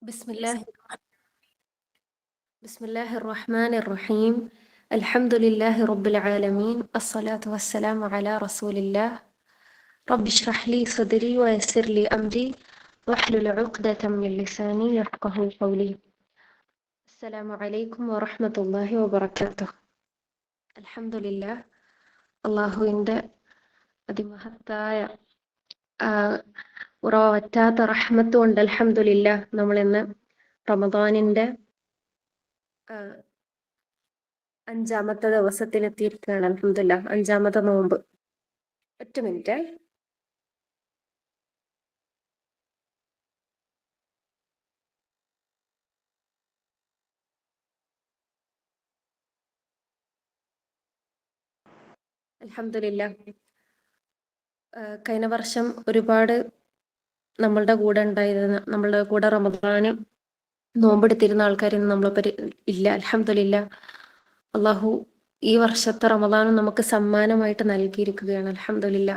بسم الله بسم الله الرحمن الرحيم. الحمد لله رب العالمين، الصلاة والسلام على رسول الله. رب اشرح لي صدري ويسر لي أمري واحلل عقدة من لساني يفقه قولي. السلام عليكم ورحمة الله وبركاته. الحمد لله. അള്ളാഹുവിൻ്റെ അതിമഹത്തായ ഉറവറ്റാത്ത റഹ്മത്ത് കൊണ്ട് അൽഹംദുലില്ലാ നമ്മളിന്ന് റമദാനിൻ്റെ 5-ാമത്തെ ദിവസത്തിലെത്തിയിരിക്കുകയാണ്. അൽഹംദുലില്ലാ, 5-ാമത്തെ നോമ്പ്. ഒറ്റ മിനിറ്റ്. അൽഹംദുലില്ലാ, കഴിഞ്ഞ വർഷം ഒരുപാട് നമ്മളുടെ കൂടെ റമദാന് നോമ്പെടുത്തിരുന്ന ആൾക്കാർ ഇന്ന് നമ്മളൊപ്പം ഇല്ല. അൽഹംദുലില്ലാ, അള്ളാഹു ഈ വർഷത്തെ റമദാനും നമുക്ക് സമ്മാനമായിട്ട് നൽകിയിരിക്കുകയാണ്. അൽഹംദുലില്ലാ.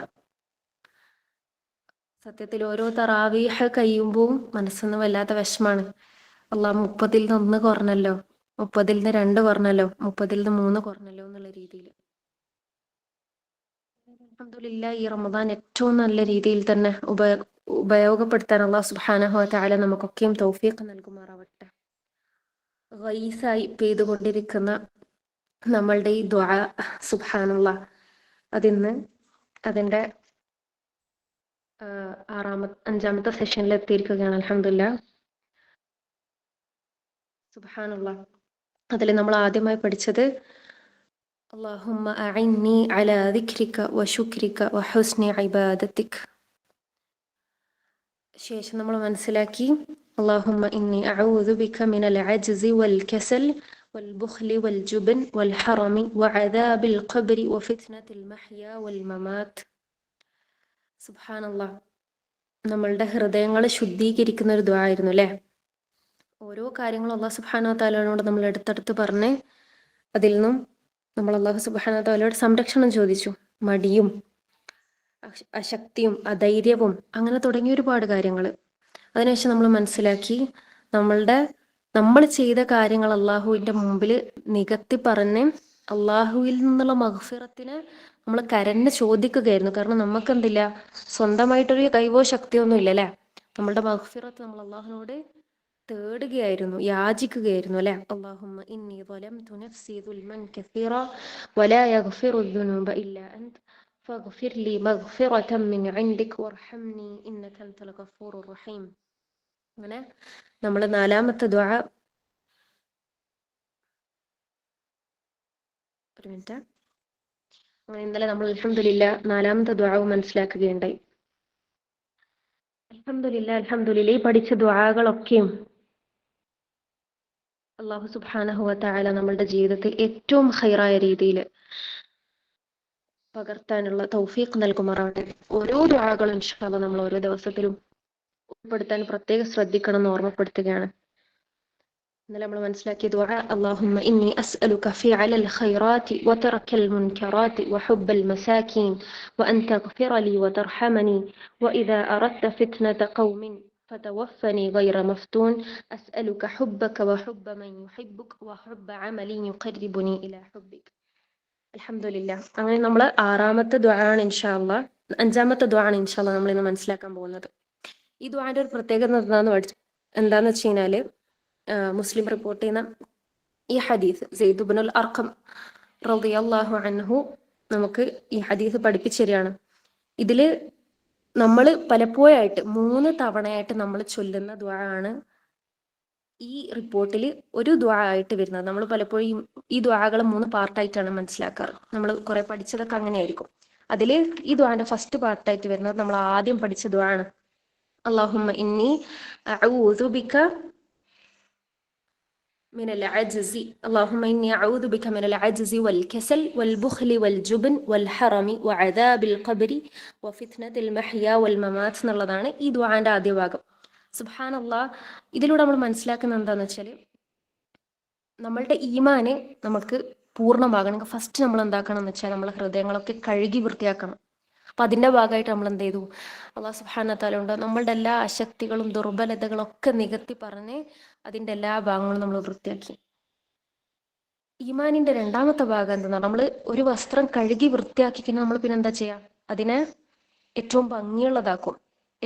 സത്യത്തിൽ ഓരോ തറാവീഹ് കഴിയുമ്പോൾ മനസ്സിന്ന് വല്ലാത്ത വിഷമാണ്. അള്ളാഹ് 30-ൽ നിന്ന് 1 കുറഞ്ഞല്ലോ, 30-ൽ നിന്ന് 2 കുറഞ്ഞല്ലോ, 30-ൽ നിന്ന് 3 കുറഞ്ഞല്ലോ എന്നുള്ള രീതിയിൽ. അൽഹംദുലില്ലാ, ഈ റമദാൻ ഏറ്റവും നല്ല രീതിയിൽ തന്നെ ഉപയോഗപ്പെടുത്താൻ അള്ളാഹു സുബ്ഹാനഹു വ തആല നമുക്കൊക്കെയും തൗഫീഖ് നൽകുമാറാവട്ടെ. ഗൈസായി പെയ്തുകൊണ്ടിരിക്കുന്ന നമ്മളുടെ ഈ ദുആ, സുബ്ഹാനല്ലാഹ്, അതിൻ്റെ 5-ാമത്തെ സെഷനിൽ എത്തിയിരിക്കുകയാണ്. അൽഹംദുലില്ലാ, സുബ്ഹാനല്ലാഹ്. അതിൽ നമ്മൾ ആദ്യമായി പഠിച്ചത് അല്ലാഹുമ്മ അഇന്നി അലാ ദിക്രിക വശുക്രിക വഹുസ്നി ഇബാദതിക്. ശേഷം നമ്മൾ മനസ്സിലാക്കി അല്ലാഹുമ്മ ഇന്നി അഊദു ബിക മിനൽ അജ്സി വൽ കസൽ വൽ ബുഖ്ലി വൽ ജുബ്ൻ വൽ ഹറമി വഅദാബിൽ ഖബ്രി വഫിത്നതിൽ മഹ്യാ വൽ മമാത്ത്. സുബ്ഹാനല്ലാഹ്, നമ്മളുടെ ഹൃദയങ്ങളെ ശുദ്ധീകരിക്കുന്ന ഒരു ദുആ ആയിരുന്നു അല്ലേ? ഓരോ കാര്യങ്ങളും അല്ലാഹു സുബ്ഹാനഹു വ തആലയോട് നമ്മൾ എടുത്തെടുത്ത് പറഞ്ഞ് അതിൽ നിന്നും നമ്മൾ അല്ലാഹു സുബ്ഹാനഹു വ തആലയോട് സംരക്ഷണം ചോദിച്ചു. മടിയും അശക്തിയും അധൈര്യവും അങ്ങനെ തുടങ്ങിയ ഒരുപാട് കാര്യങ്ങൾ. അതിനുശേഷം നമ്മൾ മനസ്സിലാക്കി നമ്മൾ ചെയ്ത കാര്യങ്ങൾ അള്ളാഹുവിൻ്റെ മുമ്പിൽ നികത്തി പറഞ്ഞ് അള്ളാഹുവിൽ നിന്നുള്ള മഗ്ഫിറത്തിനെ നമ്മൾ കരഞ്ഞ് ചോദിക്കുകയായിരുന്നു. കാരണം നമുക്കെന്തില്ല, സ്വന്തമായിട്ടൊരു കഴിവോ ശക്തിയൊന്നും ഇല്ല അല്ലേ? നമ്മളുടെ മഗ്ഫിറത്ത് നമ്മൾ അള്ളാഹുവിനോട് തേടുകയായിരുന്നു, യാചിക്കുകയായിരുന്നു അല്ലെ? അല്ലാഹുമ്മ ഇന്നി ളലംതു നഫ്സി ദുൽമൻ കസീറ വലാ യഗ്ഫിറു ദുനൂബ ഇല്ലാ അൻത ഫഗ്ഫിർ ലി മഗ്ഫിറതൻ മിൻ ഇൻദിക വർഹംനി ഇന്നക അൻതൽ ഗഫൂറുർ റഹീം. അങ്ങനെ നമ്മൾ 4-ാമത്തെ ദുആ, ഒരു മിനിറ്റ്, അങ്ങനെ ഇന്നലെ നമ്മൾ അൽഹംദുലില്ലാ 4-ാമത്തെ ദുആവും മനസ്സിലാക്കുകയുണ്ടായി. അൽഹംദുലില്ലാ, ഈ പഠിച്ച ദുആകളൊക്കെയും അല്ലാഹു സുബ്ഹാനഹു വ തആല നമ്മളുടെ ജീവിതത്തിൽ ഏറ്റവും ഖൈറായ രീതിയിൽ പകർത്താനുള്ള തൗഫീഖ് നൽകുമാറാവട്ടെ. ഓരോ ദുആകളും ഇൻഷാ അല്ലാഹ് നമ്മൾ ഓരോ ദിവസത്തിലും ഉൾപ്പെടുത്താൻ പ്രത്യേകം ശ്രദ്ധിക്കണം എന്ന് ഓർമ്മപ്പെടുത്തുകയാണ്. ഇന്നലെ നമ്മൾ മനസ്സിലാക്കിയ ദുആ അല്ലാഹുമ്മ ഇന്നി അസ്അലുക ഫിഅലൽ ഖൈറാത്തി വതർക്കൽ മുൻകറാത്തി വഹുബ്ബൽ മസാകീൻ വഅൻ തഗ്ഫിറ ലി വതർഹമനി വഇദാ അറദ്ത ഫിത്നത ഖൗമിൻ فتوفني غير مفتون أسألك حبك وحب من يحبك وحب عمل يقربني إلى حبك. അൽഹംദുലില്ലാ, അങ്ങനെ നമ്മൾ 6-ാമത്തെ ദുആണ് ഇൻഷാ അല്ലാഹ്, 5-ാമത്തെ ദുആണ് ഇൻഷാ അല്ലാഹ് നമ്മൾ ഇന്ന് മനസ്സിലാക്കാൻ പോകുന്നത്. ഈ ദുആന്റെ ഒരു പ്രത്യേകത എന്താന്ന് വെച്ച് കഴിഞ്ഞാൽ, മുസ്ലിം റിപ്പോർട്ട് ചെയ്യുന്ന ഈ ഹദീസ് സെയ്ദ് ഇബ്നുൽ അർഖം റളിയല്ലാഹു അൻഹു നമുക്ക് ഈ ഹദീസ് പഠിപ്പിച്ചു തരികയാണ്. ഇതില് നമ്മൾ പലപ്പോഴായിട്ട് 3 തവണയായിട്ട് നമ്മൾ ചൊല്ലുന്ന ദുആ ആണ് ഈ റിപ്പോർട്ടിൽ ഒരു ദുആ ആയിട്ട് വരുന്നത്. നമ്മൾ പലപ്പോഴും ഈ ദുആകൾ 3 പാർട്ടായിട്ടാണ് മനസ്സിലാക്കാറ്. നമ്മൾ കുറെ പഠിച്ചതൊക്കെ അങ്ങനെയായിരിക്കും. അതിൽ ഈ ദുആന്റെ ഫസ്റ്റ് പാർട്ടായിട്ട് വരുന്നത് നമ്മൾ ആദ്യം പഠിച്ച ദുആ ആണ്. അല്ലാഹുമ്മ ഇന്നി അഊദു ബിക മിനൽ അജ്സി അല്ലാഹുമ്മ ഇന്നി അഊദു ബിക മിനൽ അജ്സി വൽ കസൽ വൽ ബുഖ്ലി വൽ ജുബ്ൻ വൽ ഹറമി വഅദാബിൽ ഖബ്രി വഫിത്നതിൽ മഹ്യാ വൽ മമാത്ത് എന്നുള്ളതാണ് ഈ ദുആന്റെ ആദ്യ ഭാഗം. സുബ്ഹാനല്ലാഹ്, ഇതിലൂടെ നമ്മൾ മനസ്സിലാക്കുന്നത് എന്താണെന്ന് വെച്ചാൽ, നമ്മളുടെ ഈമാന് നമുക്ക് പൂർണ്ണമാകണമെങ്കിൽ ഫസ്റ്റ് നമ്മൾ എന്താക്കണം എന്ന് വെച്ചാൽ നമ്മളെ ഹൃദയങ്ങളൊക്കെ കഴുകി വൃത്തിയാക്കണം. അപ്പം അതിൻ്റെ ഭാഗമായിട്ട് നമ്മൾ എന്ത് ചെയ്തു? അള്ളാഹു സുബ്ഹാനഹു വ തആല ഉണ്ട് നമ്മളുടെ എല്ലാ അശക്തികളും ദുർബലതകളും ഒക്കെ നികത്തി പറഞ്ഞ് അതിൻ്റെ എല്ലാ ഭാഗങ്ങളും നമ്മൾ വൃത്തിയാക്കി. ഈമാനിന്റെ രണ്ടാമത്തെ ഭാഗം എന്താ? നമ്മൾ ഒരു വസ്ത്രം കഴുകി വൃത്തിയാക്കി കഴിഞ്ഞാൽ നമ്മൾ പിന്നെ എന്താ ചെയ്യുക? അതിനെ ഏറ്റവും ഭംഗിയുള്ളതാക്കും,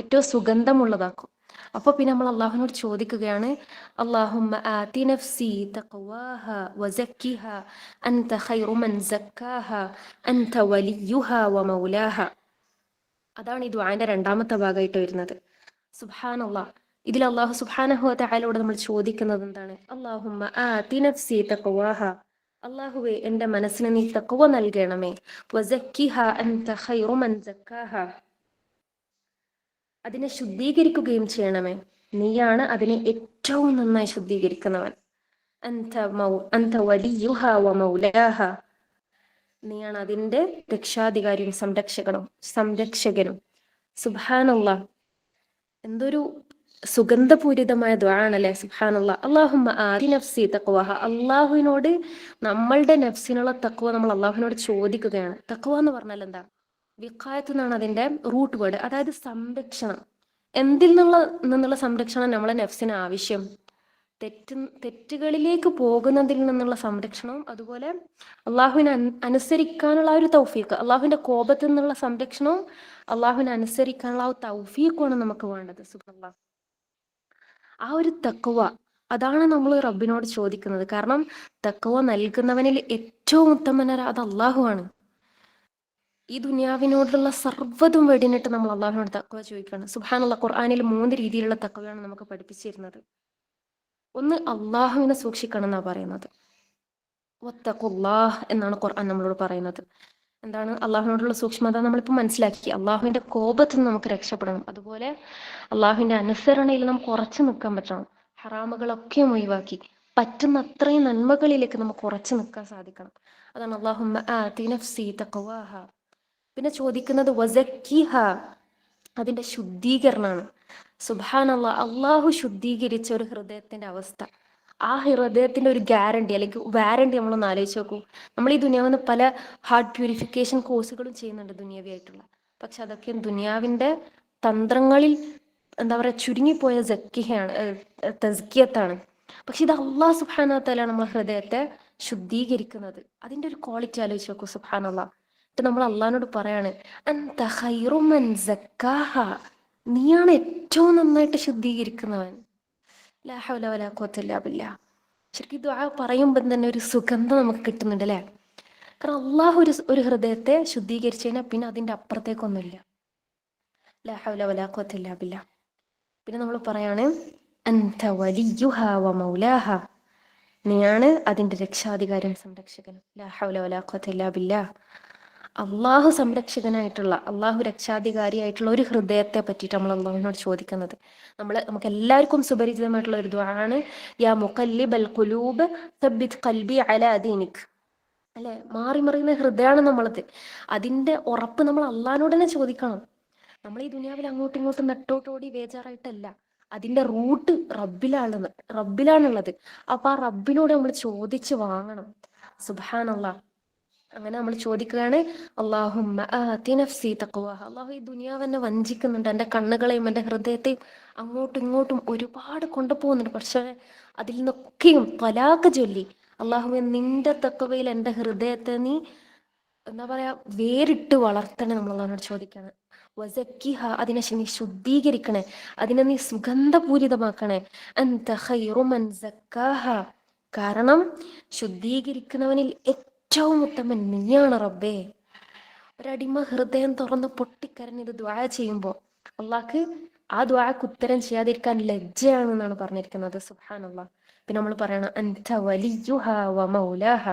ഏറ്റവും സുഗന്ധമുള്ളതാക്കും. അപ്പോൾ പിന്നെ നമ്മൾ അള്ളാഹുവിനോട് ചോദിക്കുകയാണ്, അല്ലാഹുമ്മ ആതി നഫ്സി തഖ്വാഹ വസക്കിഹ അൻത ഖൈറു മൻ സക്കാഹ അൻത വലിയുഹ വമൗലാഹ. അതാണ് ഈ ദുആന്റെ രണ്ടാമത്തെ ഭാഗമായിട്ട് വരുന്നത്. സുബ്ഹാനല്ലാഹ്. ഇതിൽ അള്ളാഹു സുബ്ഹാനഹു വ തആലയോട് നമ്മൾ ചോദിക്കുന്നത് എന്താണ്? അല്ലാഹുമ്മ ആതി നഫ്സി തഖ്വാഹ, അള്ളാഹുവേ എൻ്റെ മനസ്സിന് നീ തഖ്വ നൽകണമേ. വസക്കിഹ അൻത ഖൈറു മൻ സക്കാഹ, അതിനെ ശുദ്ധീകരിക്കുകയും ചെയ്യണമേ, നീയാണ് അതിനെ ഏറ്റവും നന്നായി ശുദ്ധീകരിക്കുന്നവൻ. അൻത വലിയുഹ വമൗലാഹ, നീയാണ് അതിൻ്റെ രക്ഷാധികാരിയും സംരക്ഷകനും. സുബ്ഹാനല്ലാഹ്. എന്തൊരു സുഗന്ധപൂരിതമായ ദുആ ആണല്ലേ? സുബ്ഹാനല്ലാഹ്. അല്ലാഹുമ്മ ആതി നഫ്സി തഖ്വാഹ, അള്ളാഹുവിനോട് നമ്മളുടെ നഫ്സിനുള്ള തഖ്വ നമ്മൾ അള്ളാഹുവിനോട് ചോദിക്കുകയാണ്. തഖ്വ എന്ന് പറഞ്ഞാൽ എന്താ? വിഖായത്ത് എന്നാണ് അതിന്റെ റൂട്ട് വേർഡ്, അതായത് സംരക്ഷണം. എന്തിൽ നിന്നുള്ള സംരക്ഷണം നമ്മളെ നഫ്സിന് ആവശ്യം? തെറ്റുകളിലേക്ക് പോകുന്നതിൽ നിന്നുള്ള സംരക്ഷണവും അതുപോലെ അള്ളാഹുവിനെ അനുസരിക്കാനുള്ള ഒരു തൗഫീഖ്, അള്ളാഹുവിന്റെ കോപത്തിൽ നിന്നുള്ള സംരക്ഷണവും അള്ളാഹുവിനെ അനുസരിക്കാനുള്ള ആ തൗഫീഖുമാണ് നമുക്ക് വേണ്ടത്. സുബ്ഹാനല്ലാഹ്. ആ ഒരു തഖ്വ, അതാണ് നമ്മൾ റബ്ബിനോട് ചോദിക്കുന്നത്. കാരണം തഖ്വ നൽകുന്നവനിൽ ഏറ്റവും ഉത്തമനായ അത് അള്ളാഹുവാണ്. ഈ ദുനിയാവിനോടുള്ള സർവ്വതും വെടിഞ്ഞിട്ട് നമ്മൾ അള്ളാഹുവിനോട് തഖ്വ ചോദിക്കുകയാണ്. സുബ്ഹാനല്ലാഹ്. ഖുർആനിൽ 3 രീതിയിലുള്ള തഖ്വയാണ് നമുക്ക് പഠിപ്പിച്ചിരുന്നത്. ഒന്ന്, അള്ളാഹുവിനെ സൂക്ഷിക്കണം എന്നാണ് പറയുന്നത്. വത്തഖുല്ലാഹ് എന്നാണ് ഖുർആൻ നമ്മളോട് പറയുന്നത്. എന്താണ് അള്ളാഹുവിനോടുള്ള സൂക്ഷ്മത? നമ്മളിപ്പോൾ മനസ്സിലാക്കി. അള്ളാഹുവിന്റെ കോപത്തിൽ നിന്ന് നമുക്ക് രക്ഷപ്പെടണം, അതുപോലെ അള്ളാഹുവിന്റെ അനുസരണയിൽ നമുക്ക് ഉറച്ചു നിൽക്കാൻ പറ്റണം. ഹറാമുകളൊക്കെ ഒഴിവാക്കി പറ്റുന്ന അത്രയും നന്മകളിലേക്ക് നമുക്ക് ഉറച്ചു നിൽക്കാൻ സാധിക്കണം. അതാണ് അല്ലാഹുമ്മ ആതി നഫ്സി തഖ്വാഹ. പിന്നെ ചോദിക്കുന്നത് വസക്കിഹ, അതിന്റെ ശുദ്ധീകരണമാണ്. സുബ്ഹാനല്ലാഹ്. അള്ളാഹു ശുദ്ധീകരിച്ച ഒരു ഹൃദയത്തിന്റെ അവസ്ഥ, ആ ഹൃദയത്തിന്റെ ഒരു ഗ്യാരണ്ടി അല്ലെങ്കിൽ വാരണ്ടി നമ്മളൊന്ന് ആലോചിച്ച് നോക്കൂ. നമ്മൾ ഈ ദുനിയാവിന് പല ഹാർട്ട് പ്യൂരിഫിക്കേഷൻ കോഴ്സുകളും ചെയ്യുന്നുണ്ട് ദുനിയാവിയായിട്ടുള്ള. പക്ഷെ അതൊക്കെ ദുനിയാവിന്റെ തന്ത്രങ്ങളിൽ എന്താ പറയുക, ചുരുങ്ങിപ്പോയ തസ്കിയത്താണ്. പക്ഷെ ഇത് അള്ളാഹു സുബ്ഹാനഹു വ തആല നമ്മളെ ഹൃദയത്തെ ശുദ്ധീകരിക്കുന്നത്. അതിന്റെ ഒരു ക്വാളിറ്റി ആലോചിച്ച് നോക്കൂ. സുബ്ഹാനല്ലാഹ്. നമ്മൾ അള്ളാഹിനോട് പറയാണ്, അൻത ഖൈറു മൻ സക്കാഹ, നീയാണ് ഏറ്റവും നന്നായിട്ട് ശുദ്ധീകരിക്കുന്നവൻ. ലാ ഹൗല വലാ ഖുവത ഇല്ലാ ബില്ലാഹ്. ശരിക്കും ദുആ പറയുമ്പോൾ തന്നെ ഒരു സുഗന്ധം നമുക്ക് കിട്ടുന്നുണ്ട് അല്ലേ? കാരണം അള്ളാഹു ഒരു ഹൃദയത്തെ ശുദ്ധീകരിച്ചു കഴിഞ്ഞാൽ പിന്നെ അതിൻ്റെ അപ്പുറത്തേക്കൊന്നുമില്ല. ലാ ഹൗല വലാ ഖുവത ഇല്ലാ ബില്ലാഹ്. പിന്നെ നമ്മൾ പറയാണ്, അൻത വലിയുഹ വമൗലാഹ, നീയാണ് അതിൻ്റെ രക്ഷാധികാരിയും സംരക്ഷകനും. ലാ ഹൗല വലാ ഖുവത ഇല്ലാ ബില്ലാഹ്. അള്ളാഹു സംരക്ഷകനായിട്ടുള്ള, അള്ളാഹു രക്ഷാധികാരിയായിട്ടുള്ള ഒരു ഹൃദയത്തെ പറ്റിയിട്ട് നമ്മൾ അള്ളാഹുവിനോട് ചോദിക്കുന്നത്. നമുക്ക് എല്ലാവർക്കും സുപരിചിതമായിട്ടുള്ള ഒരു ദുആണ്, യാ മുഖല്ലിബൽ ഖുലൂബ് സബ്ബിത് ഖൽബി അലാ ദീനിക്. അല്ലെ? മാറി മറിയുന്ന ഹൃദയമാണ് നമ്മളത്. അതിന്റെ ഉറപ്പ് നമ്മൾ അള്ളാഹിനോട് തന്നെ ചോദിക്കണം. നമ്മൾ ഈ ദുനിയാവിൽ അങ്ങോട്ടും ഇങ്ങോട്ടും നെട്ടോട്ടോടി ബേജാറായിട്ടല്ല. അതിന്റെ റൂട്ട് റബ്ബിലാണുള്ളത്. അപ്പൊ ആ റബ്ബിനോട് നമ്മൾ ചോദിച്ച് വാങ്ങണം. സുബ്ഹാനല്ലാഹ്. അങ്ങനെ നമ്മൾ ചോദിക്കുകയാണ്, അല്ലാഹുമ്മ ആതി നഫ്സി തഖ്വാഹ. അള്ളാഹു ഈ ദുനിയാവെന്നെ വഞ്ചിക്കുന്നുണ്ട്, എൻ്റെ കണ്ണുകളെയും എൻ്റെ ഹൃദയത്തെയും അങ്ങോട്ടും ഇങ്ങോട്ടും ഒരുപാട് കൊണ്ടുപോകുന്നുണ്ട്. പക്ഷേ അതിൽ നിന്നൊക്കെയും ത്വലാഖ് ചൊല്ലി, അള്ളാഹുവെ നിന്റെ തഖ്വയിൽ എൻ്റെ ഹൃദയത്തെ നീ എന്താ പറയാ വേറിട്ട് വളർത്തണേ. നമ്മൾ അള്ളാഹിനോട് ചോദിക്കാണ്. വസക്കിഹ, അതിനെ നീ ശുദ്ധീകരിക്കണേ, അതിനെ നീ സുഗന്ധപൂരിതമാക്കണേ. അൻത ഖൈറു മൻ സക്കാഹ, കാരണം ശുദ്ധീകരിക്കുന്നവനിൽ ഏറ്റവും ഉത്തമൻ നീയാണ് റബ്ബേ. ഒരടിമ ഹൃദയം തുറന്ന് പൊട്ടിക്കരഞ്ഞ് ഇത് ദുആ ചെയ്യുമ്പോൾ അള്ളാഹ്ക്ക് ആ ദുആക്ക് ഉത്തരം ചെയ്യാതിരിക്കാൻ ലജ്ജയാണെന്നാണ് പറഞ്ഞിരിക്കുന്നത്. സുബ്ഹാനല്ലാഹ്. പിന്നെ നമ്മൾ പറയണം, അൻത വലിയുഹ വമൗലാഹ.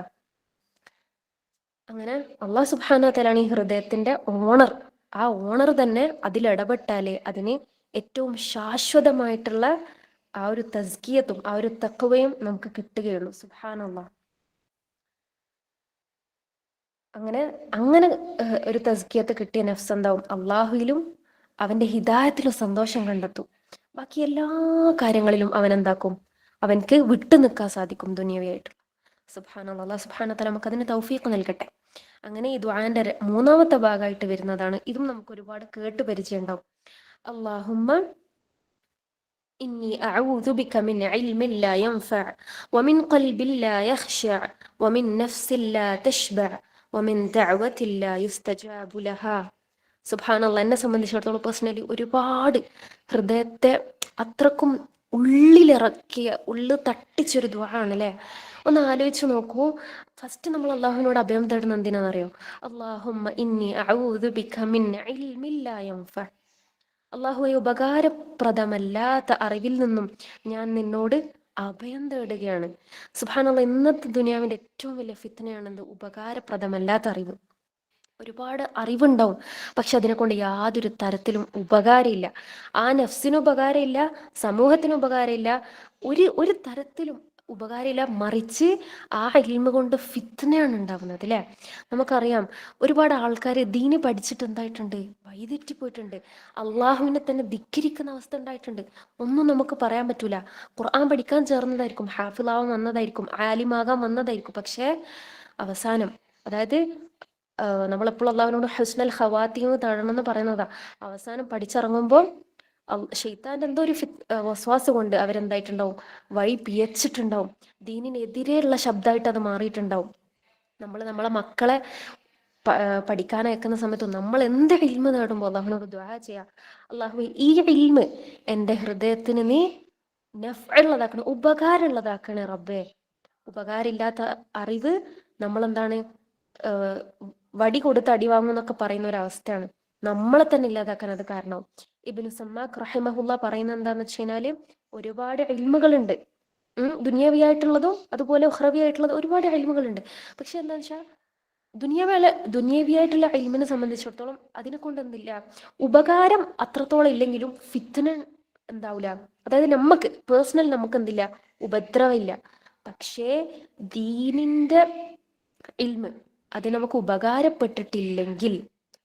അങ്ങനെ അള്ളാഹു സുബ്ഹാനഹു വ തആലയാണ് ഈ ഹൃദയത്തിന്റെ ഓണർ. ആ ഓണർ തന്നെ അതിലിടപെട്ടാലേ അതിന് ഏറ്റവും ശാശ്വതമായിട്ടുള്ള ആ ഒരു തസ്കിയത്തും ആ ഒരു തഖ്വയും നമുക്ക് കിട്ടുകയുള്ളൂ. സുബ്ഹാനല്ലാഹ്. അങ്ങനെ അങ്ങനെ ഒരു തസ്കിയത്ത് കിട്ടിയ നഫ്സ് എന്താവും? അള്ളാഹുവിലും അവന്റെ ഹിദായത്തിലും സന്തോഷം കണ്ടെത്തും. ബാക്കി എല്ലാ കാര്യങ്ങളിലും അവൻ എന്താക്കും? അവൻക്ക് വിട്ടു നിൽക്കാൻ സാധിക്കും ദുനിയവിയായിട്ട്. സുബ്ഹാനല്ലാഹ്. അല്ലാഹു സുബ്ഹാനഹു വ തആല നമുക്കതിന് തൗഫീഖ് നൽകട്ടെ. അങ്ങനെ ഈ ദുആന്റെ മൂന്നാമത്തെ ഭാഗമായിട്ട് വരുന്നതാണ്. ഇതും നമുക്ക് ഒരുപാട് കേട്ട് പരിചയമുണ്ടാവും. അല്ലാഹുമ്മ ഇന്നി അഊദു ബിക മിൻ ഇൽമിൻ ലാ യൻഫഅ വമിൻ ഖൽബിൻ ലാ യഖ്ശഅ വമിൻ നഫ്സിൻ ലാ തശ്ബഅ വമിൻ ദഅവത്തിൻ ലാ യുസ്തജാബു ലഹാ. സുബ്ഹാനല്ലാഹ്. എന്നെ സംബന്ധിച്ചിടത്തോളം പേഴ്സണലി ഒരുപാട് ഹൃദയത്തെ അത്രക്കും ഉള്ളിലിറക്കിയ, ഉള്ളു തട്ടിച്ചൊരു ദുആ ആണ് അല്ലേ. ഒന്ന് ആലോചിച്ച് നോക്കൂ. ഫസ്റ്റ് നമ്മൾ അള്ളാഹുവിനോട് അഭയം തേടുന്നത് എന്തിനാണെന്നറിയോ? അല്ലാഹുമ്മ ഇന്നി അഊദു ബിക മിൻ ഇൽമിൻ ലാ യൻഫഅ. അള്ളാഹുവെ, ഉപകാരപ്രദമല്ലാത്ത അറിവിൽ നിന്നും ഞാൻ നിന്നോട് അഭയം തേടുകയാണ്. സുബ്ഹാനല്ലാഹ്. ഇന്നത്തെ ദുനിയാവിന്റെ ഏറ്റവും വലിയ ഫിത്നയാണെന്ത്? ഉപകാരപ്രദമല്ലാത്ത അറിവ്. ഒരുപാട് അറിവുണ്ടാവും, പക്ഷെ അതിനെ കൊണ്ട് യാതൊരു തരത്തിലും ഉപകാരമില്ല. ആ നഫ്സിന് ഉപകാരമില്ല, സമൂഹത്തിന് ഉപകാരമില്ല, ഒരു തരത്തിലും ഉപകാരമില്ല. മറിച്ച് ആ ഇൽമ കൊണ്ട് ഫിത്നയാണ് ഉണ്ടാവുന്നത് അല്ലേ. നമുക്കറിയാം, ഒരുപാട് ആൾക്കാർ ദീന് പഠിച്ചിട്ട് എന്തായിട്ടുണ്ട്? വഴിതെറ്റിപ്പോയിട്ടുണ്ട്. അള്ളാഹുവിനെ തന്നെ ധിക്കരിക്കുന്ന അവസ്ഥ ഉണ്ടായിട്ടുണ്ട്. ഒന്നും നമുക്ക് പറയാൻ പറ്റൂല. ഖുർആൻ പഠിക്കാൻ ചേർന്നതായിരിക്കും, ഹാഫിളാവാൻ വന്നതായിരിക്കും, ആലിമാകാൻ വന്നതായിരിക്കും. പക്ഷേ അവസാനം, അതായത് നമ്മളെപ്പോഴും അള്ളാഹുവിനോട് ഹുസ്നൽ ഖവാത്തിമ തേടണമെന്ന് പറയുന്നതാ. അവസാനം പഠിച്ചിറങ്ങുമ്പോൾ ഷെയ്ത്താന്റെ എന്തോ ഒരു വസ്വാസ് കൊണ്ട് അവരെന്തായിട്ടുണ്ടാവും? വഴി പിയച്ചിട്ടുണ്ടാവും. ദീനിനെതിരെയുള്ള ശബ്ദമായിട്ട് അത് മാറിയിട്ടുണ്ടാവും. നമ്മളെ മക്കളെ പഠിക്കാൻ അയക്കുന്ന സമയത്ത് നമ്മൾ എന്ത് ഇൽമ നേടുമ്പോൾ അള്ളാഹുവിനോട് ദുആ ചെയ്യാം. അള്ളാഹു, ഈ ഇൽമ എൻ്റെ ഹൃദയത്തിന് നീ നഫ്ഉള്ളതാക്കണം, ഉപകാരമുള്ളതാക്കണേ റബ്ബേ. ഉപകാരമില്ലാത്ത അറിവ് നമ്മളെന്താണ്, വടി കൊടുത്ത് അടി വാങ്ങുന്നൊക്കെ പറയുന്ന ഒരു അവസ്ഥയാണ്. നമ്മളെ തന്നെ ഇല്ലാതാക്കാൻ അത് കാരണം. ഇബ്നു സമ്മാഖ് റഹിമഹുല്ല പറയുന്നത് എന്താന്ന് വെച്ച് കഴിഞ്ഞാല്, ഒരുപാട് ഇൽമുകളുണ്ട്, ദുനിയാവിയായിട്ടുള്ളതും അതുപോലെ ഉഖ്റവിയായിട്ടുള്ളതും ഒരുപാട് ഇൽമുകളുണ്ട്. പക്ഷെ എന്താന്ന് വെച്ചാൽ ദുനിയാവിയായിട്ടുള്ള ഇൽമിനെ സംബന്ധിച്ചിടത്തോളം അതിനെ കൊണ്ട് എന്തില്ല, ഉപകാരം അത്രത്തോളം ഇല്ലെങ്കിലും ഫിത്ന എന്താവൂല. അതായത് നമുക്ക് പേഴ്സണൽ നമുക്ക് എന്തില്ല, ഉപദ്രവമില്ല. പക്ഷേ ദീനിന്റെ ഇൽമ് അത് നമുക്ക് ഉപകാരപ്പെട്ടിട്ടില്ലെങ്കിൽ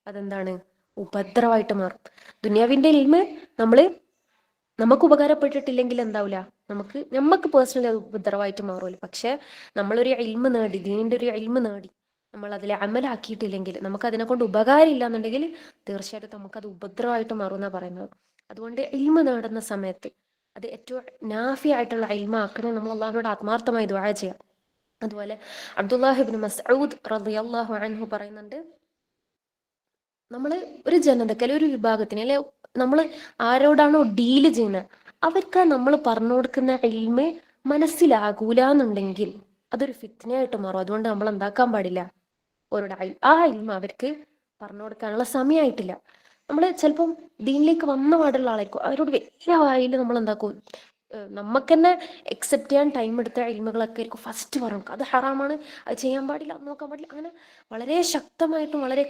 അതെന്താണ്, ഉപദ്രവമായിട്ട് മാറും. ദുനിയാവിന്റെ ഇൽമ് നമുക്ക് ഉപകാരപ്പെട്ടിട്ടില്ലെങ്കിൽ എന്താവില്ല, നമുക്ക് പേഴ്സണലി അത് ഉപദ്രവമായിട്ട് മാറുമല്ലോ. പക്ഷെ നമ്മളൊരു ഇൽമ നേടി, ദീനിന്റെ ഒരു ഇൽമ നേടി, നമ്മൾ അതിൽ അമലാക്കിയിട്ടില്ലെങ്കിൽ, നമുക്ക് അതിനെ കൊണ്ട് ഉപകാരം ഇല്ല എന്നുണ്ടെങ്കിൽ തീർച്ചയായിട്ടും നമുക്കത് ഉപദ്രവമായിട്ട് മാറുമെന്നാണ് പറയുന്നത്. അതുകൊണ്ട് ഇൽമ നേടുന്ന സമയത്ത് അത് ഏറ്റവും നാഫി ആയിട്ടുള്ള ഇൽമ ആക്കണം. നമ്മൾ അള്ളാഹുവിനോട് ആത്മാർത്ഥമായി ദുആ ചെയ്യാം. അതുപോലെ അബ്ദുല്ലാഹി ഇബ്നു മസ്ഊദ് റളിയല്ലാഹു അൻഹു പറയുന്നുണ്ട്, നമ്മൾ ഒരു ജനതയ്ക്ക് അല്ലെങ്കിൽ ഒരു വിഭാഗത്തിന്, അല്ലെ നമ്മൾ ആരോടാണോ ഡീല് ചെയ്യുന്നത് അവർക്ക് നമ്മൾ പറഞ്ഞു കൊടുക്കുന്ന ഇൽമ മനസ്സിലാകൂല എന്നുണ്ടെങ്കിൽ അതൊരു ഫിത്നയായിട്ട് മാറും. അതുകൊണ്ട് നമ്മൾ എന്താക്കാൻ പാടില്ല, ആ ഇൽമ അവർക്ക് പറഞ്ഞു കൊടുക്കാനുള്ള സമയമായിട്ടില്ല. നമ്മൾ ചിലപ്പം ദീനിലേക്ക് വന്ന പാടുള്ള ആളായിരിക്കും, അവരോട് വലിയ വായിൽ നമ്മൾ എന്താക്കും, നമുക്ക് തന്നെ അക്സെപ്റ്റ് ചെയ്യാൻ ടൈം എടുത്ത ഇൽമുകളൊക്കെ ആയിരിക്കും ഫസ്റ്റ് പറഞ്ഞു. അത് ഹറാമാണ്, അത് ചെയ്യാൻ പാടില്ല, അത് നോക്കാൻ പാടില്ല, അങ്ങനെ വളരെ ശക്തമായിട്ടും വളരെ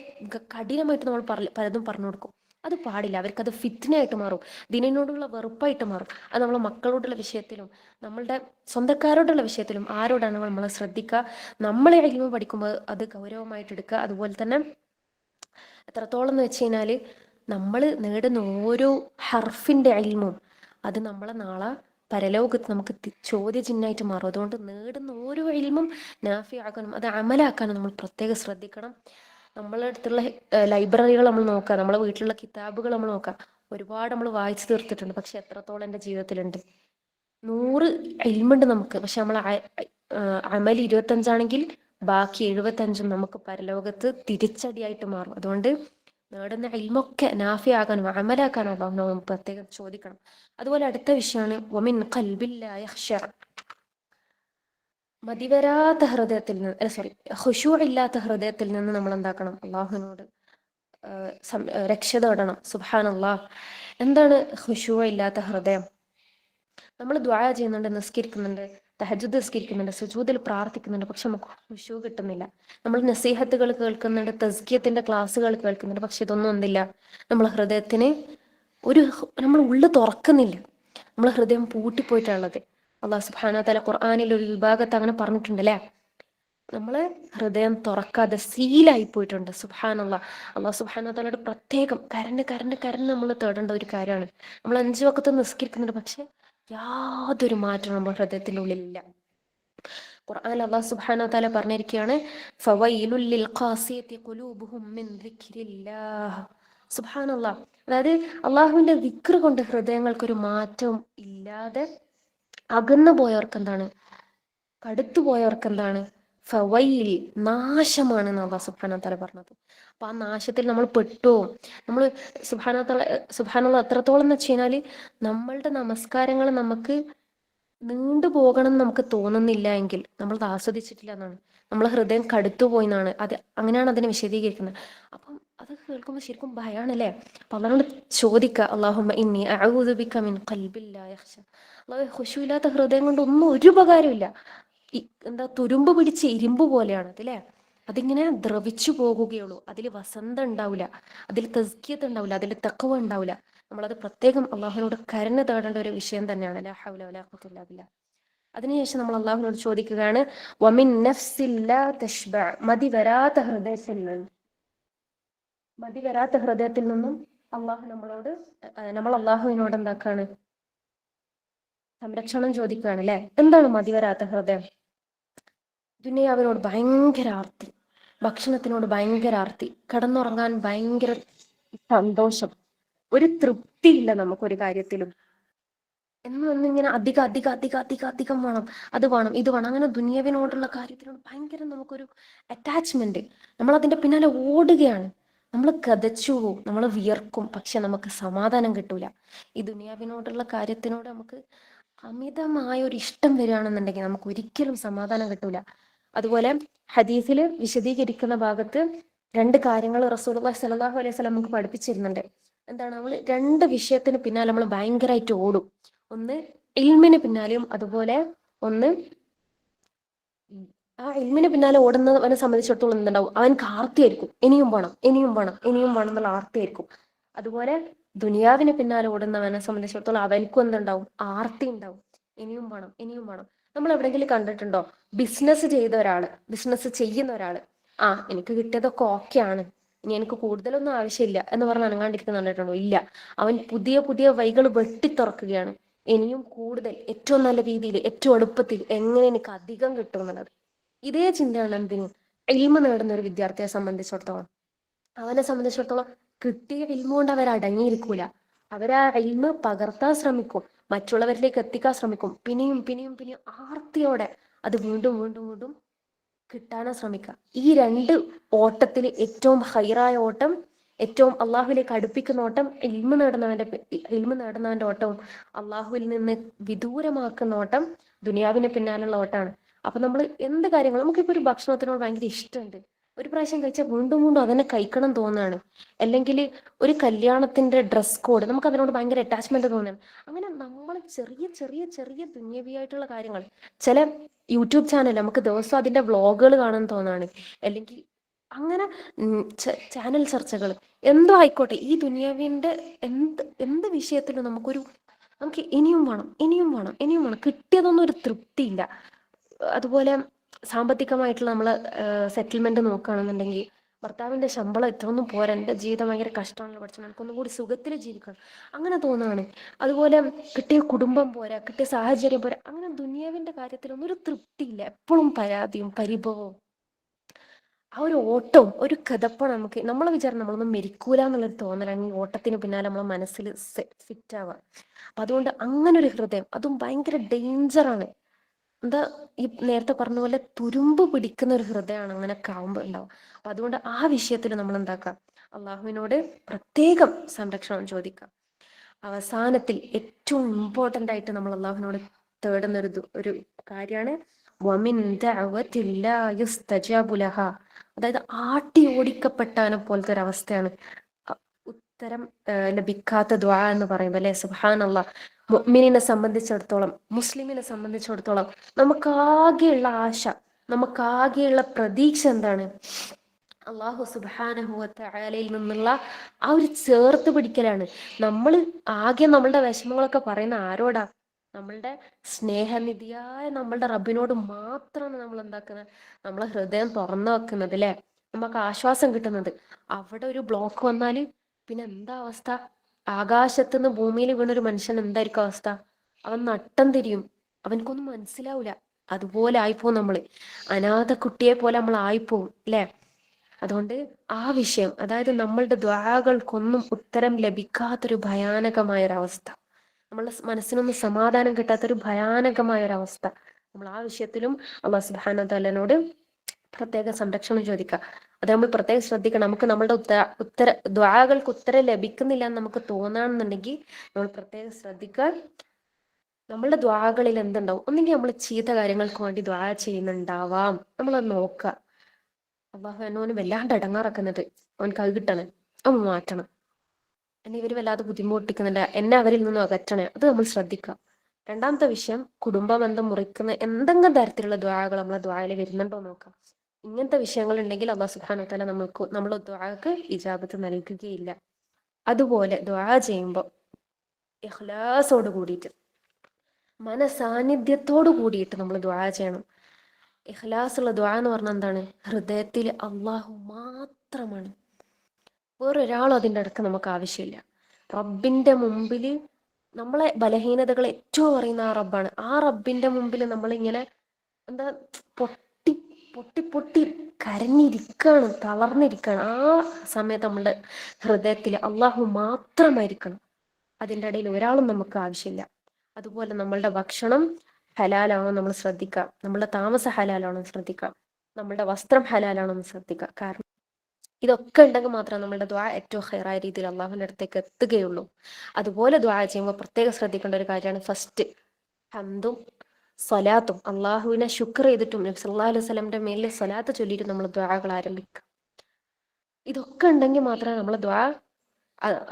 കഠിനമായിട്ടും നമ്മൾ പലതും പറഞ്ഞു കൊടുക്കും. അത് പാടില്ല, അവർക്കത് ഫിത്നയായിട്ട് മാറും, ദീനിനോടുള്ള വെറുപ്പായിട്ട് മാറും. അത് നമ്മളെ മക്കളോടുള്ള വിഷയത്തിലും നമ്മളുടെ സ്വന്തക്കാരോടുള്ള വിഷയത്തിലും ആരോടാണ് നമ്മൾ ശ്രദ്ധിക്കുക. നമ്മളെ ഇൽമ പഠിക്കുമ്പോൾ അത് ഗൗരവമായിട്ട് എടുക്കുക. അതുപോലെ തന്നെ എത്രത്തോളം എന്ന് വെച്ച് കഴിഞ്ഞാൽ നമ്മൾ നേടുന്ന ഓരോ ഹർഫിന്റെ ഇൽമും അത് നമ്മളെ നാളെ പരലോകത്ത് നമുക്ക് ചോദ്യചിഹ്നമായിട്ട് മാറും. അതുകൊണ്ട് നേടുന്ന ഓരോ ഇൽമും നാഫി ആക്കാനും അത് അമലാക്കാനും നമ്മൾ പ്രത്യേകം ശ്രദ്ധിക്കണം. നമ്മളെ അടുത്തുള്ള ലൈബ്രറികൾ നമ്മൾ നോക്കുക, നമ്മളെ വീട്ടിലുള്ള കിതാബുകൾ നമ്മൾ നോക്കുക. ഒരുപാട് നമ്മൾ വായിച്ചു തീർത്തിട്ടുണ്ട്, പക്ഷെ എത്രത്തോളം എൻ്റെ ജീവിതത്തിലുണ്ട്? 100 ഇൽമുണ്ട് നമുക്ക്, പക്ഷെ നമ്മൾ അമൽ 25ആണെങ്കിൽ ബാക്കി 75 നമുക്ക് പരലോകത്ത് തിരിച്ചടിയായിട്ട് മാറും. അതുകൊണ്ട് നേടുന്ന ഇൽമൊക്കെ നാഫി ആകാനും അമലാക്കാനും നമ്മൾ പ്രത്യേകം ചോദിക്കണം. അതുപോലെ അടുത്ത വിഷയമാണ് വമിൻ ഖൽബിൻ ലാ യഖ്ശഅ. മതിവരാത്ത ഹൃദയത്തിൽ നിന്ന്, ഖുശൂ ഇല്ലാത്ത ഹൃദയത്തിൽ നിന്ന് നമ്മൾ എന്താക്കണം, അള്ളാഹുവിനോട് രക്ഷ തേടണം. സുബ്ഹാനല്ലാഹ്. എന്താണ് ഖുശൂ ഇല്ലാത്ത ഹൃദയം? നമ്മൾ ദുആ ചെയ്യുന്നുണ്ട്, നിസ്കരിക്കുന്നുണ്ട്, തഹജ്ജുദ് നിസ്കരിക്കുന്നുണ്ട്, സുജൂദിൽ പ്രാർത്ഥിക്കുന്നുണ്ട്, പക്ഷെ നമുക്ക് ഖുശൂ കിട്ടുന്നില്ല. നമ്മൾ നസീഹത്തുകൾ കേൾക്കുന്നുണ്ട്, തസ്കിയത്തിന്റെ ക്ലാസ്സുകൾ കേൾക്കുന്നുണ്ട്, പക്ഷെ ഇതൊന്നും എന്തില്ല, നമ്മൾ ഹൃദയത്തിന് നമ്മൾ ഉള്ളു തുറക്കുന്നില്ല. നമ്മൾ ഹൃദയം പൂട്ടിപ്പോയിട്ടുള്ളത്. അല്ലാഹു സുബ്ഹാനഹു വ തആല ഖുർആനിൽ ഒരു വിഭാഗത്ത് അങ്ങനെ പറഞ്ഞിട്ടുണ്ട് അല്ലേ. നമ്മള് ഹൃദയം തുറക്കാതെ സീലായി പോയിട്ടുണ്ട്. സുബ്ഹാനല്ലാഹ്. അല്ലാഹു സുബ്ഹാനഹു വ തആലയുടെ പ്രത്യേകം കരണ്ട് നമ്മൾ തേടേണ്ട ഒരു കാര്യമാണ്. നമ്മൾ 5 വഖത്ത് നിസ്കരിക്കുന്നുണ്ട്, പക്ഷെ യാതൊരു മാറ്റവും നമ്മുടെ ഹൃദയത്തിന്റെ ഉള്ളിലില്ല. ഖുർആനിൽ അല്ലാഹു സുബ്ഹാനഹു വ തആല പറഞ്ഞിരിക്കുകയാണ്, ഫവൈലുൽ ലിൽ ഖാസിയത്തി ഖുലൂബുഹും മിൻ ദിക്രില്ലാഹ്. സുബ്ഹാനല്ലാഹ്. അതായത് അള്ളാഹുവിന്റെ ദിക്ർ കൊണ്ട് ഹൃദയങ്ങൾക്കൊരു മാറ്റവും ഇല്ലാതെ അകന്നു പോയവർക്ക് എന്താണ്, കടുത്തു പോയവർക്ക് എന്താണ്, ഫവൈൽ, നാശമാണ് അല്ലാഹു സുബ്ഹാനഹു വ തആല പറഞ്ഞത്. അപ്പൊ ആ നാശത്തിൽ നമ്മൾ പെട്ടുപോകും. നമ്മൾ സുബ്ഹാനല്ലാഹ് എത്രത്തോളം എന്ന് വെച്ച് കഴിഞ്ഞാല് നമ്മളുടെ നമസ്കാരങ്ങൾ നമുക്ക് നീണ്ടു പോകണം എന്ന് നമുക്ക് തോന്നുന്നില്ല എങ്കിൽ നമ്മൾ അത് ആസ്വദിച്ചിട്ടില്ല എന്നാണ്, നമ്മളെ ഹൃദയം കടുത്തുപോയി എന്നാണ്. അത് അങ്ങനെയാണ് അതിനെ വിശദീകരിക്കുന്നത്. അപ്പം അത് കേൾക്കുമ്പോൾ ശരിക്കും ഭയാണല്ലേ. അപ്പൊ അള്ളാഹുവിനോട് ചോദിക്കുക, അല്ലാഹുമ്മ ഇന്നി അഊദു ബിക മിൻ ഖൽബിൻ ലാ യഖ്ശ. അല്ലാഹുവേ, ഖുശൂഇല്ലാത്ത ഹൃദയം കൊണ്ട് ഒന്നും ഒരു ഉപകാരമില്ല. എന്താ, തുരുമ്പ് പിടിച്ച് ഇരുമ്പ് പോലെയാണ് അതല്ലേ, അതിങ്ങനെ ദ്രവിച്ചു പോകുകയുള്ളൂ. അതിൽ വസന്തം ഉണ്ടാവില്ല, അതിൽ തസ്കിയത്ത് ഉണ്ടാവില്ല, അതിൽ തഖ്വ ഉണ്ടാവില്ല. നമ്മളത് പ്രത്യേകം അള്ളാഹുവിനോട് കരുണ തേടേണ്ട ഒരു വിഷയം തന്നെയാണ്. ലാ ഹൗല വലാ ഖുവത ഇല്ലാ ബില്ലാഹ്. അതിനുശേഷം നമ്മൾ അള്ളാഹുവിനോട് ചോദിക്കുകയാണ്, വമിൻ നഫ്സിൻ ലാ തശ്ബഅ, മതി വരാത്ത ഹൃദയത്തിൽ നിന്ന്, മതി വരാത്ത ഹൃദയത്തിൽ നിന്നും നമ്മൾ അള്ളാഹുവിനോട് എന്താക്കാണ്, സംരക്ഷണം ചോദിക്കുകയാണ് അല്ലെ. എന്താണ് മതി വരാത്ത ഹൃദയം? ദുനിയാവിനോട് ഭയങ്കര ആർത്തി, ഭക്ഷണത്തിനോട് ഭയങ്കര ആർത്തി, കിടന്നുറങ്ങാൻ ഭയങ്കര സന്തോഷം, ഒരു തൃപ്തിയില്ല നമുക്കൊരു കാര്യത്തിലും. എന്നിങ്ങനെ അധികം അധികം അധികം അധികം അധികം വേണം, അത് വേണം ഇത് വേണം, അങ്ങനെ ദുനിയാവിനോടുള്ള കാര്യത്തിനോട് ഭയങ്കര നമുക്കൊരു അറ്റാച്ച്മെന്റ്. നമ്മൾ അതിന്റെ പിന്നാലെ ഓടുകയാണ്. നമ്മൾ കതച്ചു പോവും, നമ്മൾ വിയർക്കും, പക്ഷെ നമുക്ക് സമാധാനം കിട്ടൂല. ഈ ദുനിയാവിനോടുള്ള കാര്യത്തിനോട് നമുക്ക് അമിതമായ ഒരു ഇഷ്ടം വരികയാണെന്നുണ്ടെങ്കിൽ നമുക്ക് ഒരിക്കലും സമാധാനം കിട്ടൂല. അതുപോലെ ഹദീസിൽ വിശദീകരിക്കുന്ന ഭാഗത്ത് രണ്ട് കാര്യങ്ങൾ റസൂലുള്ളാഹി സ്വല്ലല്ലാഹു അലൈഹി വസല്ലം നമുക്ക് പഠിപ്പിച്ചിരുന്നുണ്ട്. എന്താണ്, നമ്മൾ രണ്ട് വിഷയത്തിന് പിന്നാലെ നമ്മൾ ഭയങ്കരമായിട്ട് ഓടും. ഒന്ന് ഇൽമിന് പിന്നാലെയും, അതുപോലെ ഒന്ന് ആ ഇൽമിന് പിന്നാലെ ഓടുന്നവനെ സംബന്ധിച്ചിടത്തോളം എന്തുണ്ടാവും, അവൻക്ക് ആർത്തിയായിരിക്കും, ഇനിയും വേണം ഇനിയും വേണം ഇനിയും വേണം എന്നുള്ള ആർത്തിയായിരിക്കും. അതുപോലെ ദുനിയാവിന് പിന്നാലെ ഓടുന്നവനെ സംബന്ധിച്ചിടത്തോളം അവൻക്കും എന്തുണ്ടാവും, ആർത്തി ഉണ്ടാവും, ഇനിയും വേണം ഇനിയും വേണം. നമ്മൾ എവിടെയെങ്കിലും കണ്ടിട്ടുണ്ടോ, ബിസിനസ് ചെയ്യുന്ന ഒരാള്, എനിക്ക് കിട്ടിയതൊക്കെ ഓക്കെയാണ്, ഇനി എനിക്ക് കൂടുതലൊന്നും ആവശ്യമില്ല എന്ന് പറഞ്ഞ് അനങ്ങാണ്ടിരിക്കുന്ന കണ്ടിട്ടുണ്ടോ? ഇല്ല. അവൻ പുതിയ പുതിയ വഴികൾ വെട്ടിത്തുറക്കുകയാണ്, ഇനിയും കൂടുതൽ, ഏറ്റവും നല്ല രീതിയിൽ, ഏറ്റവും എളുപ്പത്തിൽ എങ്ങനെ എനിക്ക് അധികം കിട്ടും എന്നുള്ളത്. ഇതേ ചിന്തയാണ് എന്തിനു ഇൽമ നേടുന്ന ഒരു വിദ്യാർത്ഥിയെ സംബന്ധിച്ചിടത്തോളം. അവനെ സംബന്ധിച്ചിടത്തോളം കിട്ടിയ ഇൽമ കൊണ്ട് അവർ അടങ്ങിയിരിക്കൂല. അവരാ ഇൽമ പകർത്താൻ ശ്രമിക്കും, മറ്റുള്ളവരിലേക്ക് എത്തിക്കാൻ ശ്രമിക്കും, പിന്നെയും പിന്നെയും പിന്നെയും ആർത്തിയോടെ അത് വീണ്ടും വീണ്ടും വീണ്ടും കിട്ടാനാ ശ്രമിക്കുക. ഈ രണ്ട് ഓട്ടത്തിൽ ഏറ്റവും ഹൈറായ ഓട്ടം, ഏറ്റവും അള്ളാഹുവിലേക്ക് അടുപ്പിക്കുന്ന ഓട്ടം ഇൽമ നേടുന്നവന്റെ ഓട്ടവും അള്ളാഹുവിൽ നിന്ന് വിദൂരമാക്കുന്ന ഓട്ടം ദുനിയാവിന് പിന്നാലുള്ള ഓട്ടമാണ്. അപ്പൊ നമ്മൾ എന്ത് കാര്യങ്ങളും, നമുക്കിപ്പോ ഒരു ഭക്ഷണത്തിനോട് ഭയങ്കര ഇഷ്ടമുണ്ട്, ഒരു പ്രാവശ്യം കഴിച്ചാൽ വീണ്ടും വീണ്ടും അതിനെ കഴിക്കണം തോന്നുകയാണ്. അല്ലെങ്കിൽ ഒരു കല്യാണത്തിന്റെ ഡ്രസ് കോഡ്, നമുക്ക് അതിനോട് ഭയങ്കര അറ്റാച്ച്മെന്റ് തോന്നുകയാണ്. അങ്ങനെ നമ്മൾ ചെറിയ ചെറിയ ചെറിയ ദുന്യവിയായിട്ടുള്ള കാര്യങ്ങൾ, ചില യൂട്യൂബ് ചാനൽ നമുക്ക് ദിവസം അതിന്റെ വ്ളോഗുകൾ കാണാൻ തോന്നാണ്, അല്ലെങ്കിൽ അങ്ങനെ ചാനൽ ചർച്ചകൾ, എന്തോ ആയിക്കോട്ടെ, ഈ ദുനിയാവിന്റെ എന്ത് വിഷയത്തിലും നമുക്ക് ഇനിയും വേണം ഇനിയും വേണം ഇനിയും വേണം, കിട്ടിയതൊന്നും ഒരു തൃപ്തിയില്ല. അതുപോലെ സാമ്പത്തികമായിട്ടുള്ള നമ്മള് സെറ്റിൽമെന്റ് നോക്കുകയാണെന്നുണ്ടെങ്കിൽ, ഭർത്താവിന്റെ ശമ്പളം ഇത്രയൊന്നും പോരാ, എൻ്റെ ജീവിതം ഭയങ്കര കഷ്ടമാണല്ലോ, പഠിച്ചത് എനിക്കൊന്നും കൂടി സുഖത്തിൽ ജീവിക്കണം, അങ്ങനെ തോന്നുകയാണ്. അതുപോലെ കിട്ടിയ കുടുംബം പോരാ, കിട്ടിയ സാഹചര്യം പോരാ, അങ്ങനെ ദുനിയാവിന്റെ കാര്യത്തിലൊന്നും ഒരു തൃപ്തിയില്ല, എപ്പോഴും പരാതിയും പരിഭവവും, ആ ഒരു ഓട്ടവും ഒരു കഥപ്പാണ്. നമ്മളെ വിചാരം നമ്മളൊന്നും മരിക്കൂല എന്നുള്ളൊരു തോന്നലാണ് ഈ ഓട്ടത്തിന് പിന്നാലെ നമ്മളെ മനസ്സിൽ ഫിറ്റ് ആവുക. അപ്പൊ അതുകൊണ്ട് അങ്ങനെ ഒരു ഹൃദയം, അതും ഭയങ്കര ഡേഞ്ചറാണ്. എന്താ, ഈ നേരത്തെ പറഞ്ഞ പോലെ തുരുമ്പ് പിടിക്കുന്ന ഒരു ഹൃദയമാണ് അങ്ങനെയൊക്കെ ആവുമ്പോൾ ഉണ്ടാവും. അപ്പൊ അതുകൊണ്ട് ആ വിഷയത്തിൽ നമ്മൾ എന്താക്കാം, അള്ളാഹുവിനോട് പ്രത്യേകം സംരക്ഷണം ചോദിക്കാം. അവസാനത്തിൽ ഏറ്റവും ഇമ്പോർട്ടൻ്റ് ആയിട്ട് നമ്മൾ അള്ളാഹുവിനോട് തേടുന്ന ഒരു കാര്യമാണ് വമിൻ ദഅവത്തിൻ ലാ യുസ്തജാബു ലഹാ. അതായത് ആട്ടി ഓടിക്കപ്പെട്ടവനെ പോലത്തെ ഒരു അവസ്ഥയാണ് ഉത്തരം ലഭിക്കാത്ത ദുആ എന്ന് പറയുമ്പോൾ അല്ലെ. സുബ്ഹാനല്ലാഹ്. മുഅ്മിനിനെ സംബന്ധിച്ചിടത്തോളം, മുസ്ലിമിനെ സംബന്ധിച്ചിടത്തോളം നമുക്കാകെയുള്ള ആശ, നമുക്കാകെയുള്ള പ്രതീക്ഷ എന്താണ്? അള്ളാഹു സുബ്ഹാനഹു വ തആലയിൽ നിന്നുള്ള ആ ഒരു ചേർത്ത് പിടിക്കലാണ്. നമ്മൾ ആകെ നമ്മളുടെ വിഷമങ്ങളൊക്കെ പറയുന്ന ആരോടാ? നമ്മളുടെ സ്നേഹനിധിയായ നമ്മളുടെ റബ്ബിനോട് മാത്രമാണ് നമ്മൾ എന്താക്കുന്നത്, നമ്മളെ ഹൃദയം തുറന്നു വെക്കുന്നത് അല്ലെ, നമുക്ക് ആശ്വാസം കിട്ടുന്നത്. അവിടെ ഒരു ബ്ലോക്ക് വന്നാല് പിന്നെ എന്താ അവസ്ഥ? ആകാശത്തുനിന്ന് ഭൂമിയിൽ വീണൊരു മനുഷ്യൻ എന്തായിരിക്കും അവസ്ഥ? അവൻ നട്ടം തിരിയും, അവനക്കൊന്നും മനസ്സിലാവൂല. അതുപോലെ ആയിപ്പോവും നമ്മള്. അനാഥ കുട്ടിയെ പോലെ നമ്മൾ ആയിപ്പോവും അല്ലെ? അതുകൊണ്ട് ആ വിഷയം, അതായത് നമ്മളുടെ ദ്വാകൾക്കൊന്നും ഉത്തരം ലഭിക്കാത്തൊരു ഭയാനകമായൊരവസ്ഥ, നമ്മളുടെ മനസ്സിനൊന്നും സമാധാനം കിട്ടാത്തൊരു ഭയാനകമായൊരവസ്ഥ, നമ്മൾ ആ വിഷയത്തിലും അല്ലാഹു സുബ്ഹാനഹു വ തആലയോട് പ്രത്യേക സംരക്ഷണം ചോദിക്കുക. അത് നമ്മൾ പ്രത്യേകം ശ്രദ്ധിക്കണം. നമുക്ക് നമ്മളുടെ ദ്വാകൾക്ക് ഉത്തരം ലഭിക്കുന്നില്ല എന്ന് നമുക്ക് തോന്നുകയാണെന്നുണ്ടെങ്കിൽ നമ്മൾ പ്രത്യേകം ശ്രദ്ധിക്കാൻ. നമ്മളുടെ ദ്വാകളിൽ എന്തുണ്ടാവും? ഒന്നെങ്കിൽ നമ്മൾ ചീത്ത കാര്യങ്ങൾക്ക് വേണ്ടി ദ്വാ ചെയ്യുന്നുണ്ടാവാം. നമ്മളത് നോക്കുക. അള്ളാഹു എന്നോന് വല്ലാണ്ട് ഇടങ്ങാറാക്കുന്നത്, അവനക്ക് അത് കിട്ടണം, അവൻ മാറ്റണം, എന്നെ ഇവർ വല്ലാതെ ബുദ്ധിമുട്ടിക്കുന്നുണ്ട്, എന്നെ അവരിൽ നിന്നും അകറ്റണേ, അത് നമ്മൾ ശ്രദ്ധിക്കുക. രണ്ടാമത്തെ വിഷയം, കുടുംബ ബന്ധം മുറിക്കുന്ന എന്തെങ്കിലും തരത്തിലുള്ള ദ്വാകൾ നമ്മളെ ദ്വായിൽ വരുന്നുണ്ടോ നോക്കാം. ഇങ്ങനത്തെ വിഷയങ്ങൾ ഉണ്ടെങ്കിൽ അല്ലാഹു സുബ്ഹാനഹു വ തആല നമ്മളെ ദ്വാക്ക് ഇജാബത്ത് നൽകുകയില്ല. അതുപോലെ ദ്വാ ചെയ്യുമ്പോൾ ഇഖ്ലാസോട് കൂടിയിട്ട്, മനസാന്നിധ്യത്തോട് കൂടിയിട്ട് നമ്മൾ ദ്വാ ചെയ്യണം. ഇഖ്ലാസുള്ള ദ്വാ എന്ന് പറഞ്ഞാൽ എന്താണ്? ഹൃദയത്തിൽ അള്ളാഹു മാത്രമാണ്, വേറൊരാളും അതിൻ്റെ അടുക്ക് നമുക്ക് ആവശ്യമില്ല. റബ്ബിന്റെ മുമ്പിൽ നമ്മളെ ബലഹീനതകൾ ഏറ്റവും അറിയുന്ന ആ റബ്ബാണ്. ആ റബ്ബിന്റെ മുമ്പിൽ നമ്മളിങ്ങനെ എന്താ പൊട്ടി പൊട്ടി പൊട്ടി കരഞ്ഞിരിക്കുകയാണ്, തളർന്നിരിക്കുകയാണ്. ആ സമയത്ത് നമ്മളുടെ ഹൃദയത്തിൽ അള്ളാഹു മാത്രമായിരിക്കണം, അതിൻ്റെ ഇടയിൽ ഒരാളും നമുക്ക് ആവശ്യമില്ല. അതുപോലെ നമ്മളുടെ ഭക്ഷണം ഹലാലാണോ നമ്മൾ ശ്രദ്ധിക്കാം, നമ്മളുടെ താമസം ഹലാലാണോ ശ്രദ്ധിക്കാം, നമ്മളുടെ വസ്ത്രം ഹലാലാണോ എന്ന് ശ്രദ്ധിക്കാം. കാരണം ഇതൊക്കെ ഉണ്ടെങ്കിൽ മാത്രമേ നമ്മളുടെ ദ്വാ ഏറ്റവും ഹൈറായ രീതിയിൽ അള്ളാഹുവിൻ്റെ അടുത്തേക്ക് എത്തുകയുള്ളൂ. അതുപോലെ ദ്വാ ചെയ്യുമ്പോൾ പ്രത്യേകം ശ്രദ്ധിക്കേണ്ട ഒരു കാര്യമാണ് ഫസ്റ്റ് ഹംദും സ്വലാത്തും. അള്ളാഹുവിനെ ശുക്ർ ചെയ്തിട്ടും നബി സല്ലല്ലാഹു അലൈഹി വസല്ലമയുടെ മേലിൽ സ്വലാത്ത് ചൊല്ലിയിട്ട് നമ്മൾ ദ്വാകൾ ആരംഭിക്കുക. ഇതൊക്കെ ഉണ്ടെങ്കിൽ മാത്രമേ നമ്മൾ ദ്വാ,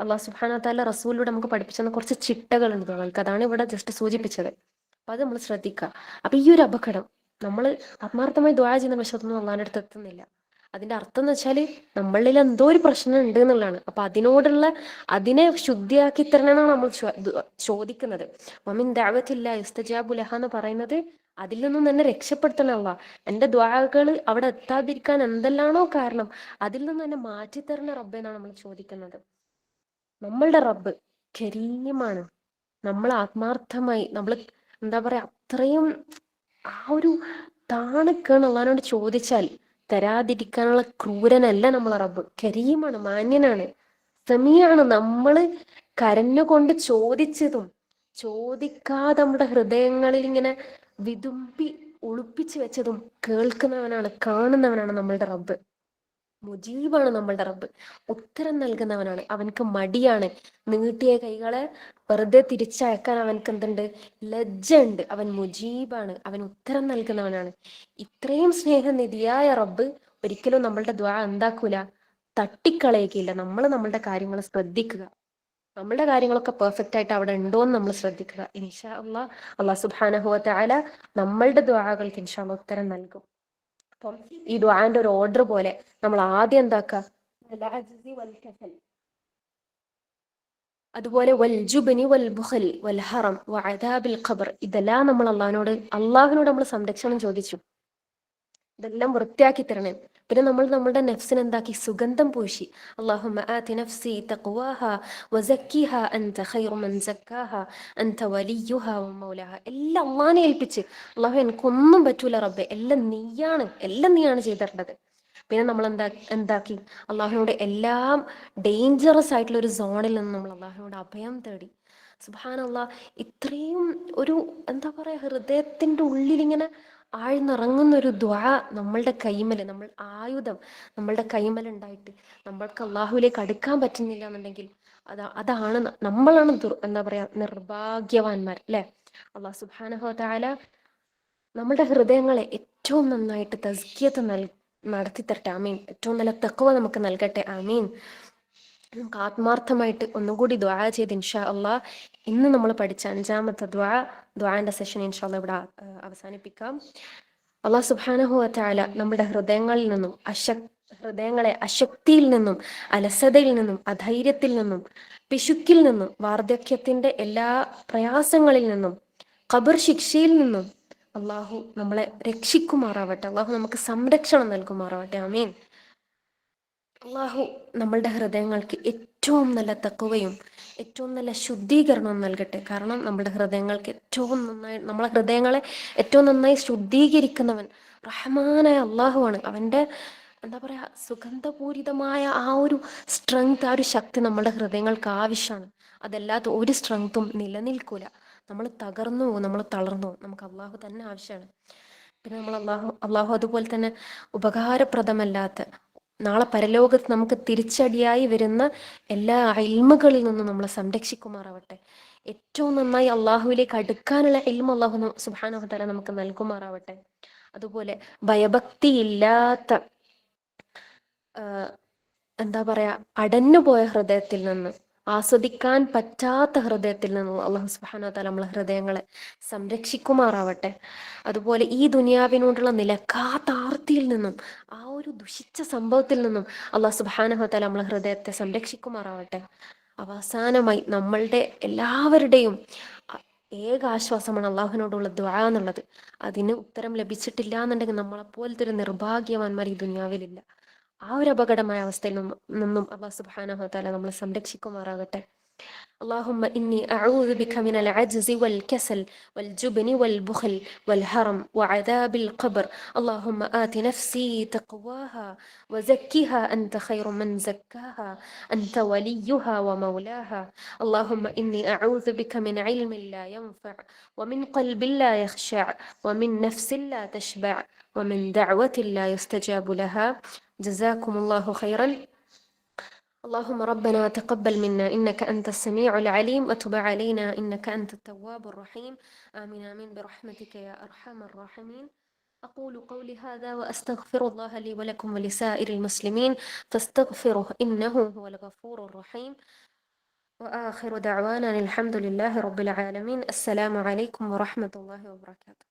അള്ളാഹു സുബ്ഹാനഹു വ തആല റസൂലിലൂടെ നമുക്ക് പഠിപ്പിച്ചെന്ന കുറച്ച് ചിട്ടകളുണ്ട് ദ്വാകൾക്ക്, അതാണ് ഇവിടെ ജസ്റ്റ് സൂചിപ്പിച്ചത്. അപ്പൊ അത് നമ്മൾ ശ്രദ്ധിക്കുക. അപ്പൊ ഈ ഒരു അപകടം, നമ്മൾ ആത്മാർത്ഥമായി ദ്വാ ചെയ്യുന്ന പക്ഷെ അതൊന്നും അള്ളാഹിന്റെ അടുത്ത് എത്തുന്നില്ല. അതിന്റെ അർത്ഥം എന്ന് വെച്ചാൽ നമ്മളിൽ എന്തോ ഒരു പ്രശ്നം ഉണ്ട് എന്നുള്ളതാണ്. അപ്പൊ അതിനെ ശുദ്ധിയാക്കി തരണമെന്നാണ് നമ്മൾ ചോദിക്കുന്നത്. വമിൻ ദഅവത്തില്ലാ യുസ്തജാബു ലഹ എന്ന് പറയുന്നത് അതിൽ നിന്നും തന്നെ രക്ഷപ്പെടുത്തണം അള്ളാ. എന്റെ ദ്വാകൾ അവിടെ എത്താതിരിക്കാൻ എന്തെല്ലാണോ കാരണം, അതിൽ നിന്ന് തന്നെ മാറ്റിത്തരണ റബ്ബെ എന്നാണ് നമ്മൾ ചോദിക്കുന്നത്. നമ്മളുടെ റബ്ബ് കരീമാണ്. നമ്മൾ ആത്മാർത്ഥമായി, നമ്മൾ എന്താ പറയാ, അത്രയും ആ ഒരു താണുക്കാണ് അള്ളാഹിനോട് ചോദിച്ചാൽ തരാതിരിക്കാനുള്ള ക്രൂരനല്ല നമ്മളെ റബ്ബ്. കരീമാണ്, മാന്യനാണ്, സമീയാണ്. നമ്മള് കരഞ്ഞുകൊണ്ട് ചോദിച്ചതും ചോദിക്കാതെ നമ്മുടെ ഹൃദയങ്ങളിൽ ഇങ്ങനെ വിതുമ്പി ഒളിപ്പിച്ചു വെച്ചതും കേൾക്കുന്നവനാണ്, കാണുന്നവനാണ് നമ്മളുടെ റബ്ബ്. മുജീബാണ് നമ്മളുടെ റബ്ബ്, ഉത്തരം നൽകുന്നവനാണ്. അവൻക്ക് മടിയാണ് നീട്ടിയ കൈകളെ വെറുതെ തിരിച്ചയക്കാൻ അവൻക്ക് എന്തുണ്ട്? ലജ്ജയുണ്ട്. അവൻ മുജീബാണ്, അവൻ ഉത്തരം നൽകുന്നവനാണ്. ഇത്രയും സ്നേഹനിധിയായ റബ്ബ് ഒരിക്കലും നമ്മളുടെ ദ്വാ എന്താക്കൂല, തട്ടിക്കളയുകയില്ല. നമ്മൾ നമ്മളുടെ കാര്യങ്ങൾ ശ്രദ്ധിക്കുക, നമ്മളുടെ കാര്യങ്ങളൊക്കെ പെർഫെക്റ്റ് ആയിട്ട് അവിടെ ഉണ്ടോയെന്ന് നമ്മൾ ശ്രദ്ധിക്കുക. ഇൻഷാ അല്ലാഹ് അല്ലാഹു സുബ്ഹാനഹു വ തആല നമ്മളുടെ ദ്വാകൾക്ക് ഇൻഷാ അല്ലാഹ് ഉത്തരം നൽകും. അപ്പം ഈ ദ്വാന്റെ ഒരു ഓർഡർ പോലെ നമ്മൾ ആദ്യം എന്താക്കുക, അതുപോലെ വൽ ജുബ്നി വൽ ബുഖൽ വൽ ഹറം വഅദാബിൽ ഖബർ, ഇതെല്ലാം നമ്മൾ അള്ളാഹുവിനോട് നമ്മൾ സംരക്ഷണം ചോദിച്ചു, ഇതെല്ലാം വൃത്തിയാക്കി തരണേ. പിന്നെ നമ്മൾ നമ്മളുടെ നെഫ്സിന് എന്താക്കി? സുഗന്ധം പൂശി. അല്ലാഹുമ്മ ആതി നഫ്സി തഖ്വാഹ വസക്കിഹ അൻത ഖൈറു മൻ സക്കാഹ അൻത വലിയുഹ വമൗലാഹ. എല്ലാം അള്ളാഹിനെ ഏൽപ്പിച്ച്, അള്ളാഹു എനിക്കൊന്നും പറ്റൂല റബ്ബെ, എല്ലാം നീയാണ് ചെയ്തിട്ടുള്ളത്. പിന്നെ നമ്മൾ എന്താക്കി? അള്ളാഹുവിനോട് എല്ലാം ഡേഞ്ചറസ് ആയിട്ടുള്ള ഒരു സോണിൽ നിന്ന് നമ്മൾ അള്ളാഹുവിനോട് അഭയം തേടി. സുബ്ഹാനല്ലാഹ്, ഇത്രയും ഒരു എന്താ പറയാ, ഹൃദയത്തിന്റെ ഉള്ളിലിങ്ങനെ ആഴ്ന്നിറങ്ങുന്ന ഒരു ദ്വാ നമ്മളുടെ കൈമല്, നമ്മളുടെ കൈമലുണ്ടായിട്ട് നമ്മൾക്ക് അള്ളാഹുവിലേക്ക് അടുക്കാൻ പറ്റുന്നില്ല എന്നുണ്ടെങ്കിൽ അതാണ് നമ്മളാണ് എന്താ പറയാ, നിർഭാഗ്യവാന്മാർ അല്ലെ? അള്ളാഹു സുബ്ഹാനഹു വ തആല നമ്മളുടെ ഹൃദയങ്ങളെ ഏറ്റവും നന്നായിട്ട് തസ്കിയത്ത് നടത്തി തരട്ടെ. ആമീൻ. ഏറ്റവും നല്ല തഖ്വ നമുക്ക് നൽകട്ടെ. ആമീൻ. നമുക്ക് ആത്മാർത്ഥമായിട്ട് ഒന്നുകൂടി ദ്വാ ചെയ്ത് ഇൻഷാ അള്ളാഹ് ഇന്ന് നമ്മൾ പഠിച്ച 5ാമത്തെ ദ്വാന്റെ സെഷൻ ഇൻഷാ അള്ളാഹ് ഇവിടെ അവസാനിപ്പിക്കാം. അള്ളാഹു സുബ്ഹാനഹു വ തആല നമ്മുടെ ഹൃദയങ്ങളെ അശക്തിയിൽ നിന്നും, അലസതയിൽ നിന്നും, അധൈര്യത്തിൽ നിന്നും, പിശുക്കിൽ നിന്നും, വാർദ്ധക്യത്തിന്റെ എല്ലാ പ്രയാസങ്ങളിൽ നിന്നും, ഖബർ ശിക്ഷയിൽ നിന്നും അള്ളാഹു നമ്മളെ രക്ഷിക്കുമാറാവട്ടെ. അള്ളാഹു നമുക്ക് സംരക്ഷണം നൽകുമാറാവട്ടെ. ആമീൻ. അള്ളാഹു നമ്മളുടെ ഹൃദയങ്ങൾക്ക് ഏറ്റവും നല്ല തഖ്വയും ഏറ്റവും നല്ല ശുദ്ധീകരണവും നൽകട്ടെ. കാരണം നമ്മുടെ ഹൃദയങ്ങൾക്ക് ഏറ്റവും നന്നായി, നമ്മളെ ഹൃദയങ്ങളെ ഏറ്റവും നന്നായി ശുദ്ധീകരിക്കുന്നവൻ റഹ്മാനായ അള്ളാഹുവാണ്. അവൻ്റെ എന്താ പറയുക, സുഗന്ധപൂരിതമായ ആ ഒരു സ്ട്രെങ്ത്, ആ ഒരു ശക്തി നമ്മുടെ ഹൃദയങ്ങൾക്ക് ആവശ്യമാണ്. അതല്ലാത്ത ഒരു സ്ട്രെങ്ത്തും നിലനിൽക്കൂല. നമ്മൾ തകർന്നു പോകും, നമ്മൾ തളർന്നു പോകും. നമുക്ക് അള്ളാഹു തന്നെ ആവശ്യമാണ്. പിന്നെ നമ്മൾ അള്ളാഹു അതുപോലെ തന്നെ ഉപകാരപ്രദമല്ലാത്ത, നാളെ പരലോകത്ത് നമുക്ക് തിരിച്ചടിയായി വരുന്ന എല്ലാ ഇൽമുകളിൽ നിന്നും നമ്മളെ സംരക്ഷിക്കുമാറാവട്ടെ. ഏറ്റവും നന്നായി അള്ളാഹുവിലേക്ക് അടുക്കാനുള്ള ഇൽമ അള്ളാഹു സുബ്ഹാനഹു വ തആല നമുക്ക് നൽകുമാറാവട്ടെ. അതുപോലെ ഭയഭക്തിയില്ലാത്ത, എന്താ പറയാ, അടഞ്ഞുപോയ ഹൃദയത്തിൽ നിന്ന്, ആസ്വദിക്കാൻ പറ്റാത്ത ഹൃദയത്തിൽ നിന്നും അള്ളാഹു സുബ്ഹാനഹു വ തആല നമ്മളെ ഹൃദയങ്ങളെ സംരക്ഷിക്കുമാറാവട്ടെ. അതുപോലെ ഈ ദുനിയാവിനോടുള്ള നിലക്കാത്ത ആർത്തിയിൽ നിന്നും, ആ ഒരു ദുഷിച്ച സംഭവത്തിൽ നിന്നും അള്ളാഹു സുബ്ഹാനഹു വ തആല നമ്മളെ ഹൃദയത്തെ സംരക്ഷിക്കുമാറാവട്ടെ. അവസാനമായി നമ്മളുടെ എല്ലാവരുടെയും ഏക ആശ്വാസമാണ് അള്ളാഹുവിനോടുള്ള ദുആ എന്നുള്ളത്. അതിന് ഉത്തരം ലഭിച്ചിട്ടില്ല എന്നുണ്ടെങ്കിൽ നമ്മളെപ്പോലത്തെ ഒരു നിർഭാഗ്യവാന്മാർ ഈ ദുനിയാവിലില്ല. ആ ഒരു അപകടമായ അവസ്ഥയിൽ നിന്നും അല്ലാഹു സുബ്ഹാനഹു വ തആല നമ്മളെ സംരക്ഷിക്കുമാറാകട്ടെ. اللهم إني أعوذ بك من العجز والكسل والجبن والبخل والهرم وعذاب القبر. اللهم آت نفسي تقواها وزكها أنت خير من زكاها أنت وليها ومولاها. اللهم إني أعوذ بك من علم لا ينفع ومن قلب لا يخشع ومن نفس لا تشبع ومن دعوة لا يستجاب لها. جزاكم الله خيرا. اللهم ربنا تقبل منا إنك أنت السميع العليم وتب علينا إنك أنت التواب الرحيم. آمين آمين برحمتك يا أرحم الراحمين. أقول قولي هذا وأستغفر الله لي ولكم ولسائر المسلمين فاستغفروه إنه هو الغفور الرحيم. وآخر دعوانا الحمد لله رب العالمين. السلام عليكم ورحمة الله وبركاته.